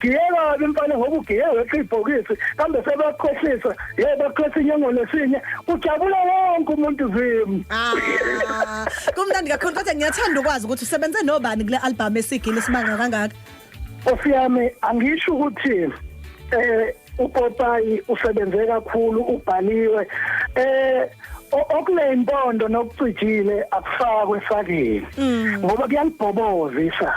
Ngiyeka impela ngoba ugiye weqa ibhokisi kambe sebakhohlisa bakhohlisa inyongo lesinye ujabula wonke umuntu Zim. Kumnandi kakhulu kodwa ngiyathanda ukwazi ukuthi usebenze nobani kule album esigile simanga kangaka. Ofiyami angisho ukuthi uPopayi usebenze kakhulu ubhaliwe okule impondo nokucijile akufakwe esakeni ngoba kuyangibhobozisa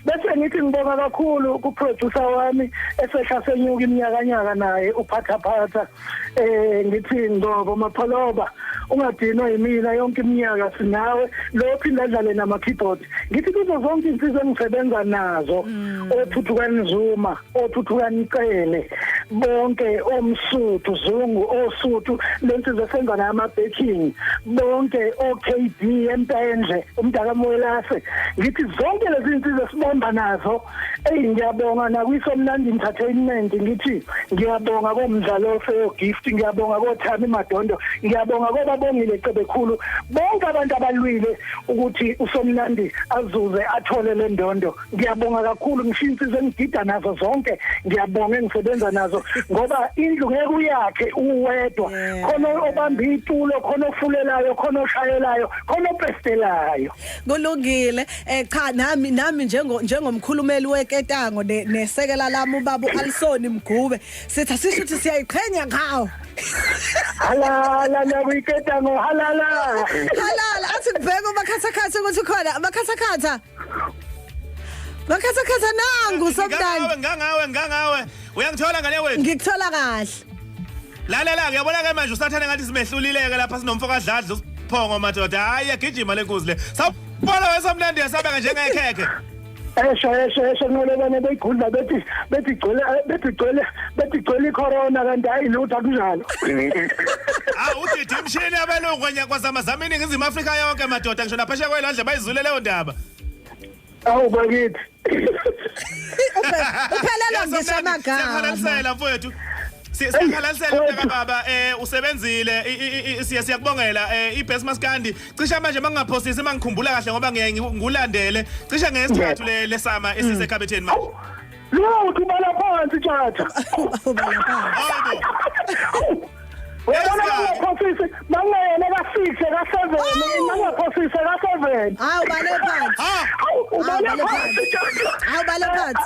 bese ngithi ngibonga kakhulu ku producer wami esehla senyuka iminyakanyaka naye uphathaphatha ngithi ngoba mapholoba ungadinwa yimina yonke iminyaka sinawe lokho indadlale nama keyboard ngithi kuzo zonke insizwe engisebenza nazo othuthukani Zuma othuthukani Cele bonke omsuthu Zungu osuthu lensizwe senza nama backing bonke OKD empendle umdaka Moelase ngithi zonke lezi insizwe sibamba nazo ngiyabonga nakwisomnandi entertainment ngithi ngiyabonga komdlalo fe gift ngiyabonga koThami Madondo ngiyabonga kobabongile cebekhulu bonke abantu abalwile ukuthi usomnandi azuze athole le ndondo ngiyabonga kakhulu ngishinsizwe engigida nazo zonke ngiyabonga engisebenza nazo ngoba indlu ngeke uyakhe uwedwa khona obamba itulo khona ofulelayo khona oshayelayo khona opestelayo kulungile cha nami njengomkhulumeli weketango nesekela lami ubaba uAlsoni Mgube sithi asisho ukuthi siyayiqhenya ngawo halala nabiketango halala athi kubheka umakhathakhatha ukuthi khona makhathakhatha nangu somdani ngangawe uyangithola ngane wethu ngikuthola kahle lalela ngiyabona ke manje usathane ngathi simehlulileke lapha sinomfokadladla usiphongo madoda hayi agijima lenkosi le sawubona wesamnandi yasabeka njengekhekhe esho nolebane beyigudla bethi gcwele icorona kanti hayi lutho akunjalo uthi imshini yabelungu kwazamazama iningizimu Afrika yonke madoda ngisho naphesheya kwelwandle bayizule leyo ndaba awu bakithi uphelelwa ngisho amagama siyakhalalisela mfowethu siyakhalalisela mntaka baba usebenzile siyakubongela iBest Maskandi cisha manje mangingaphosisi mangikhumbula kahle ngoba ngikulandele cisha ngesithathu lesama esisekhabetheni manje lo ubala phansi tjatha ubala phansi Wena ngaphosisi mangene ka6 ka7 mangaphosisi ka7 hawu bale phansi ubala phansi bale phansi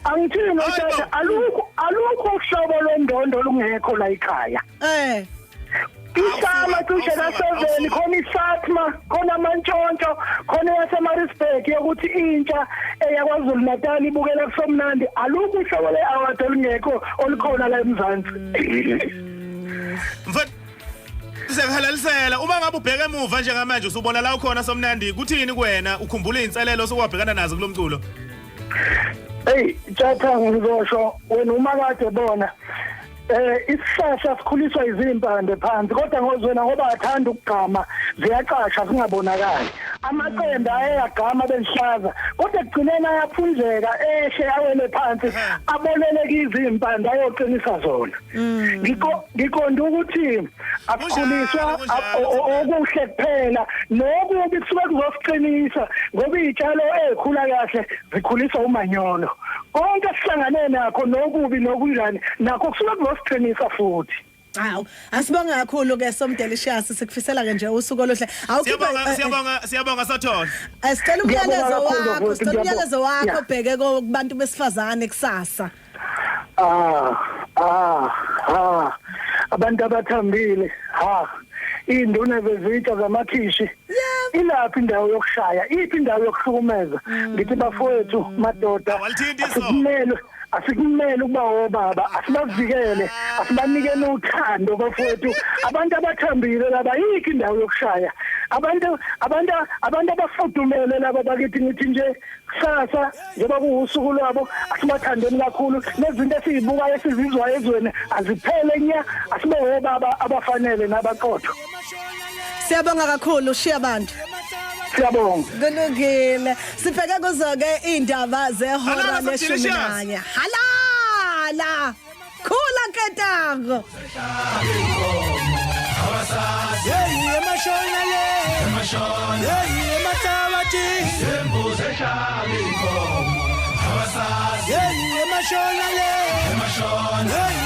angithini tjatha alukho uhlobo lwendondo lungekho la ekhaya Isama tushe ka7 khona iSatma khona aMantshontsho khona yaseMaritzburg yokuthi intsha eyaKwaZulu Natal ibukela kusomnandi alukho uhlobo leaward olungekho olukhona la eMzansi Siyakhalalisela uma ngabe ubheka emuva njengamanje usubona la ukhona somnandi kuthini kuwena ukhumbula izinselelo sokwabhekana nazo kulomculo Hey tjatha ngizosho wena uma kade bona isihlahla sikhuliswa izimpande phansi kodwa ngozwena ngoba athanda ukugama ziyaqasha singabonakali amaqembu ayagama belihlaza kodwa egcineni ayaphunzeka ehle awele phansi aboneleke izimpande ayoqinisa zona ngiqonda ukuthi akukhuliswa okuhle kuphela nokubi kusuke kuzosiqinisa ngoba izitshalo ezikhula kahle zikhuliswa umanyolo konke sihlangane nakho nokubi nokunjani nakho kusuke kuzosiqinisa futhi Hawu asibonga kakhulu ke Somdelicious sikufisela ke nje usuku oluhle siyabonga Sothola Sicela umyalezo wakho bheke kubantu besifazane kusasa abantu abathambile induna bezitsha zamakhishi ilaphi indawo yokushaya iphi indawo yokuhlukumeza ngithi bafowethu madoda asikumele ukuba obaba asibavikele asibanikele uthando bafowethu abantu abathambile laba yikho indawo yokushaya abantu abafudumele laba bakithi ngithi nje kusasa njengoba kuusuku lwabo asibathandeni kakhulu nezinto esizibukayo esizizwayo ezweni aziphele nya asibe obaba abafanele nabaqotho Siyabonga kakhulu shiya abantu Siyabonga. Kulungile. Sibheke kuzo ke indaba zehora le11. Halala. Khula ketango. Hey, emashona le. emashona hey emahlabathi sembuze hlala inkomo abasazi hey emashona le emashona hey